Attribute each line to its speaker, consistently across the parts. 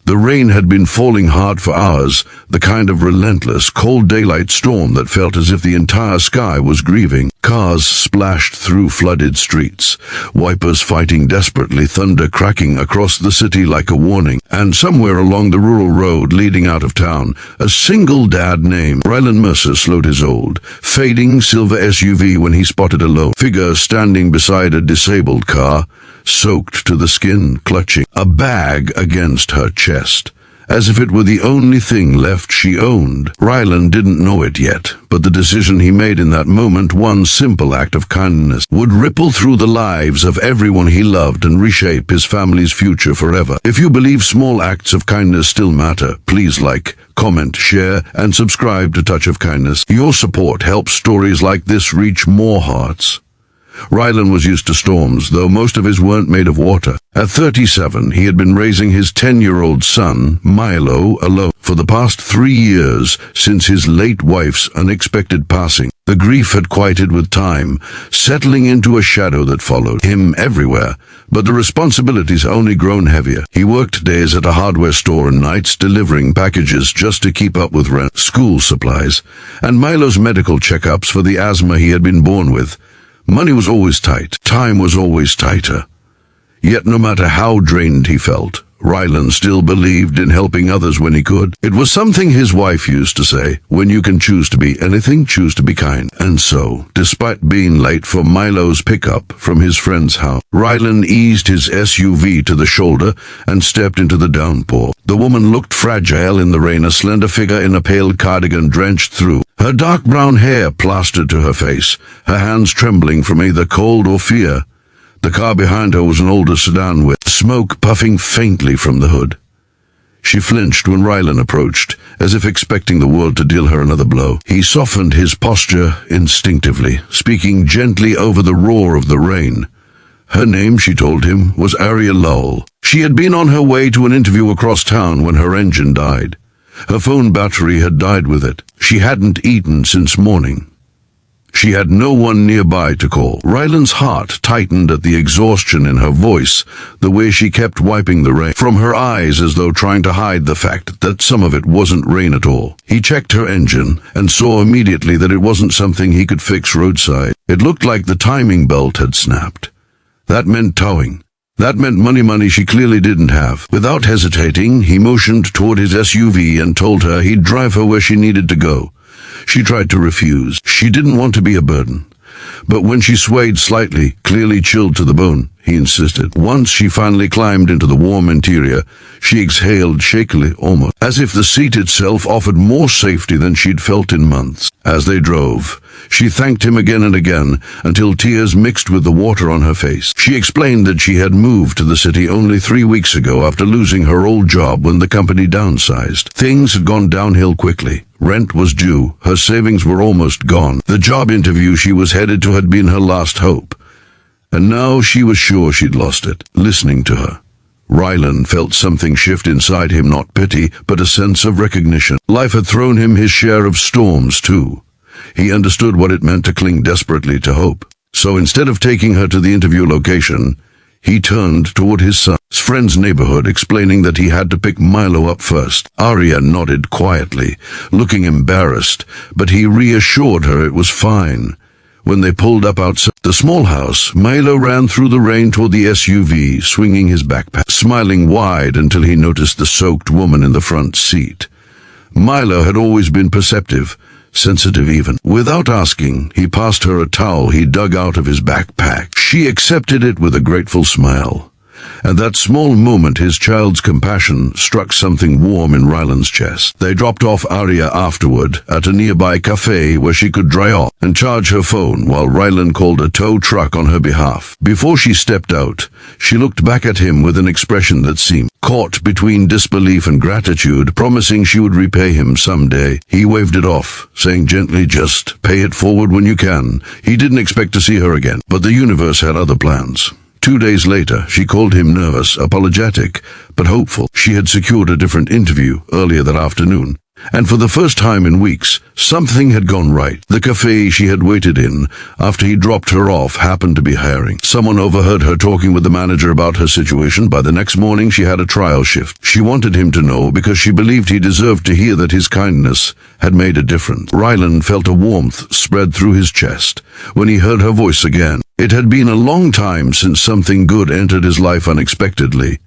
Speaker 1: The rain had been falling hard for hours, the kind of relentless, cold daylight storm that felt as if the entire sky was grieving. Cars splashed through flooded streets, wipers fighting desperately, thunder cracking across the city like a warning. And somewhere along the rural road leading out of town, a single dad named Ryland Mercer slowed his old, fading silver SUV when he spotted a lone figure standing beside a disabled car, soaked to the skin, clutching a bag against her chest, as if it were the only thing left she owned. Ryland didn't know it yet, but the decision he made in that moment, one simple act of kindness, would ripple through the lives of everyone he loved and reshape his family's future forever. If you believe small acts of kindness still matter, please like, comment, share, and subscribe to Touch of Kindness. Your support helps stories like this reach more hearts. Ryland was used to storms, though most of his weren't made of water. At 37, he had been raising his 10-year-old son, Milo, alone for the past 3 years since his late wife's unexpected passing. The grief had quieted with time, settling into a shadow that followed him everywhere, but the responsibilities only grown heavier. He worked days at a hardware store and nights delivering packages just to keep up with rent, school supplies, and Milo's medical checkups for the asthma he had been born with. Money was always tight, time was always tighter. Yet no matter how drained he felt, Ryland still believed in helping others when he could. It was something his wife used to say, when you can choose to be anything, choose to be kind. And so, despite being late for Milo's pickup from his friend's house, Ryland eased his SUV to the shoulder and stepped into the downpour. The woman looked fragile in the rain, a slender figure in a pale cardigan drenched through, her dark brown hair plastered to her face, her hands trembling from either cold or fear. The car behind her was an older sedan with smoke puffing faintly from the hood. She flinched when Ryland approached, as if expecting the world to deal her another blow. He softened his posture instinctively, speaking gently over the roar of the rain. Her name, she told him, was Aria Lowell. She had been on her way to an interview across town when her engine died. Her phone battery had died with it. She hadn't eaten since morning. She had no one nearby to call. Ryland's heart tightened at the exhaustion in her voice, the way she kept wiping the rain from her eyes as though trying to hide the fact that some of it wasn't rain at all. He checked her engine and saw immediately that it wasn't something he could fix roadside. It looked like the timing belt had snapped. That meant towing. That meant money she clearly didn't have. Without hesitating, he motioned toward his SUV and told her he'd drive her where she needed to go. She tried to refuse. She didn't want to be a burden. But when she swayed slightly, clearly chilled to the bone, he insisted. Once she finally climbed into the warm interior, she exhaled shakily, almost as if the seat itself offered more safety than she'd felt in months. As they drove, she thanked him again and again, until tears mixed with the water on her face. She explained that she had moved to the city only 3 weeks ago after losing her old job when the company downsized. Things had gone downhill quickly. Rent was due, her savings were almost gone. The job interview she was headed to had been her last hope. And now she was sure she'd lost it. Listening to her, Ryland felt something shift inside him, not pity, but a sense of recognition. Life had thrown him his share of storms, too. He understood what it meant to cling desperately to hope. So instead of taking her to the interview location, he turned toward his son's friend's neighborhood, explaining that he had to pick Milo up first. Aria nodded quietly, looking embarrassed, but he reassured her it was fine. When they pulled up outside the small house, Milo ran through the rain toward the SUV, swinging his backpack, smiling wide until he noticed the soaked woman in the front seat. Milo had always been perceptive, sensitive even. Without asking, he passed her a towel he dug out of his backpack. She accepted it with a grateful smile. At that small moment, his child's compassion struck something warm in Ryland's chest. They dropped off Aria afterward at a nearby cafe where she could dry off and charge her phone while Ryland called a tow truck on her behalf. Before she stepped out, she looked back at him with an expression that seemed caught between disbelief and gratitude, promising she would repay him someday. He waved it off, saying gently, just pay it forward when you can. He didn't expect to see her again, but the universe had other plans. 2 days later, she called him nervous, apologetic, but hopeful. She had secured a different interview earlier that afternoon. And for the first time in weeks, something had gone right. The cafe she had waited in after he dropped her off happened to be hiring. Someone overheard her talking with the manager about her situation. By the next morning, she had a trial shift. She wanted him to know because she believed he deserved to hear that his kindness had made a difference. Rylan felt a warmth spread through his chest when he heard her voice again. It had been a long time since something good entered his life unexpectedly.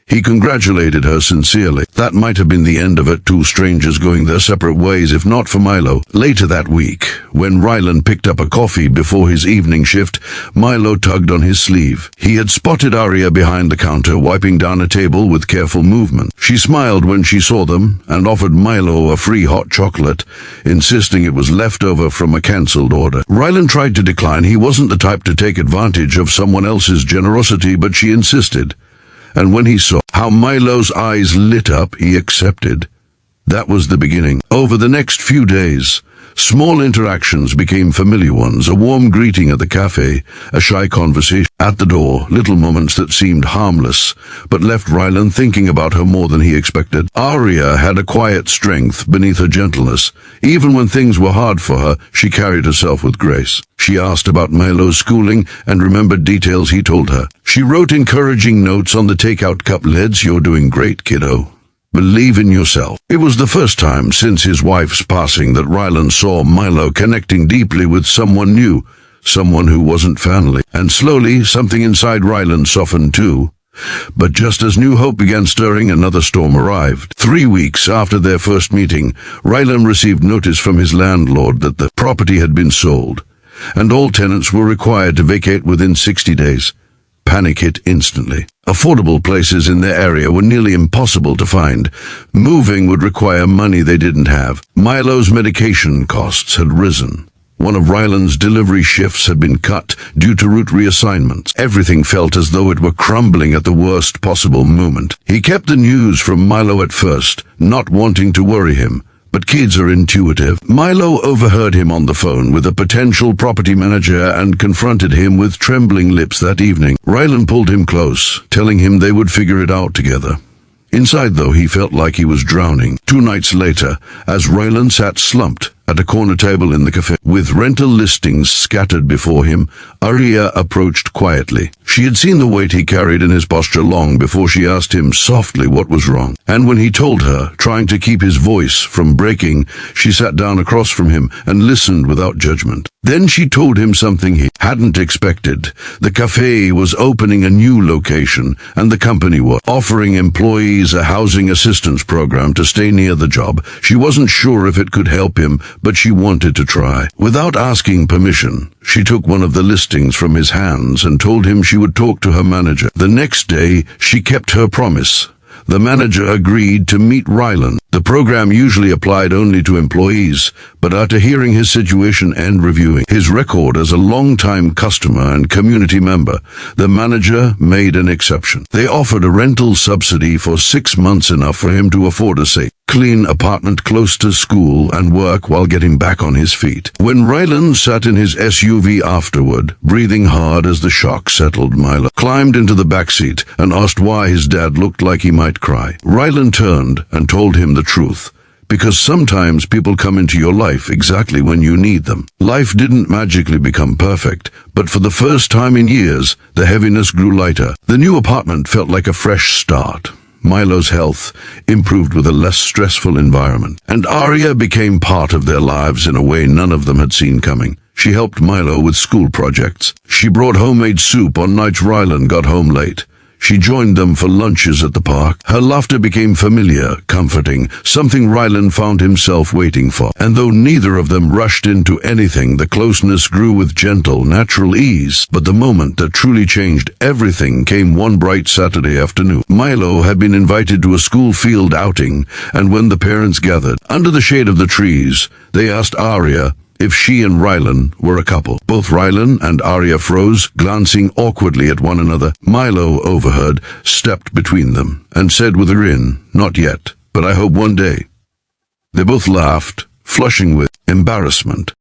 Speaker 1: He congratulated her sincerely. That might have been the end of it, two strangers going their separate ways if not for Milo. Later that week, when Rylan picked up a coffee before his evening shift, Milo tugged on his sleeve. He had spotted Arya behind the counter, wiping down a table with careful movement. She smiled when she saw them and offered Milo a free hot chocolate, insisting it was leftover from a cancelled order. Rylan tried to decline. He wasn't the type to take advantage of someone else's generosity, but she insisted. And when he saw how Milo's eyes lit up, he accepted. That was the beginning. Over the next few days, small interactions became familiar ones. A warm greeting at the cafe, a shy conversation at the door, little moments that seemed harmless, but left Rylan thinking about her more than he expected. Arya had a quiet strength beneath her gentleness. Even when things were hard for her, she carried herself with grace. She asked about Milo's schooling and remembered details he told her. She wrote encouraging notes on the takeout cup lids. "You're doing great, kiddo. Believe in yourself." It was the first time since his wife's passing that Rylan saw Milo connecting deeply with someone new, someone who wasn't family. And slowly, something inside Rylan softened too. But just as new hope began stirring, another storm arrived. 3 weeks after their first meeting, Rylan received notice from his landlord that the property had been sold, and all tenants were required to vacate within 60 days. Panic hit instantly. Affordable places in their area were nearly impossible to find. Moving would require money they didn't have. Milo's medication costs had risen. One of Rylan's delivery shifts had been cut due to route reassignments. Everything felt as though it were crumbling at the worst possible moment. He kept the news from Milo at first, not wanting to worry him. But kids are intuitive. Milo overheard him on the phone with a potential property manager and confronted him with trembling lips that evening. Rylan pulled him close, telling him they would figure it out together. Inside, though, he felt like he was drowning. 2 nights later, as Rylan sat slumped at a corner table in the cafe, with rental listings scattered before him, Arya approached quietly. She had seen the weight he carried in his posture long before she asked him softly what was wrong. And when he told her, trying to keep his voice from breaking, she sat down across from him and listened without judgment. Then she told him something he hadn't expected. The cafe was opening a new location, and the company was offering employees a housing assistance program to stay near the job. She wasn't sure if it could help him, but she wanted to try. Without asking permission, she took one of the listings from his hands and told him she would talk to her manager. The next day, she kept her promise. The manager agreed to meet Rylan. The program usually applied only to employees, but after hearing his situation and reviewing his record as a long-time customer and community member, the manager made an exception. They offered a rental subsidy for 6 months, enough for him to afford a safe, clean apartment close to school and work while getting back on his feet. When Rylan sat in his SUV afterward, breathing hard as the shock settled, Milo climbed into the backseat and asked why his dad looked like he might cry. Rylan turned and told him the truth. Because sometimes people come into your life exactly when you need them. Life didn't magically become perfect, but for the first time in years, the heaviness grew lighter. The new apartment felt like a fresh start. Milo's health improved with a less stressful environment, and Arya became part of their lives in a way none of them had seen coming. She helped Milo with school projects. She brought homemade soup on nights Rylan got home late. She joined them for lunches at the park. Her laughter became familiar, comforting, something Rylan found himself waiting for. And though neither of them rushed into anything, the closeness grew with gentle, natural ease. But the moment that truly changed everything came one bright Saturday afternoon. Milo had been invited to a school field outing, and when the parents gathered under the shade of the trees, they asked Arya if she and Rylan were a couple. Both Rylan and Arya froze, glancing awkwardly at one another. Milo overheard, stepped between them, and said with a grin, "Not yet, but I hope one day." They both laughed, flushing with embarrassment.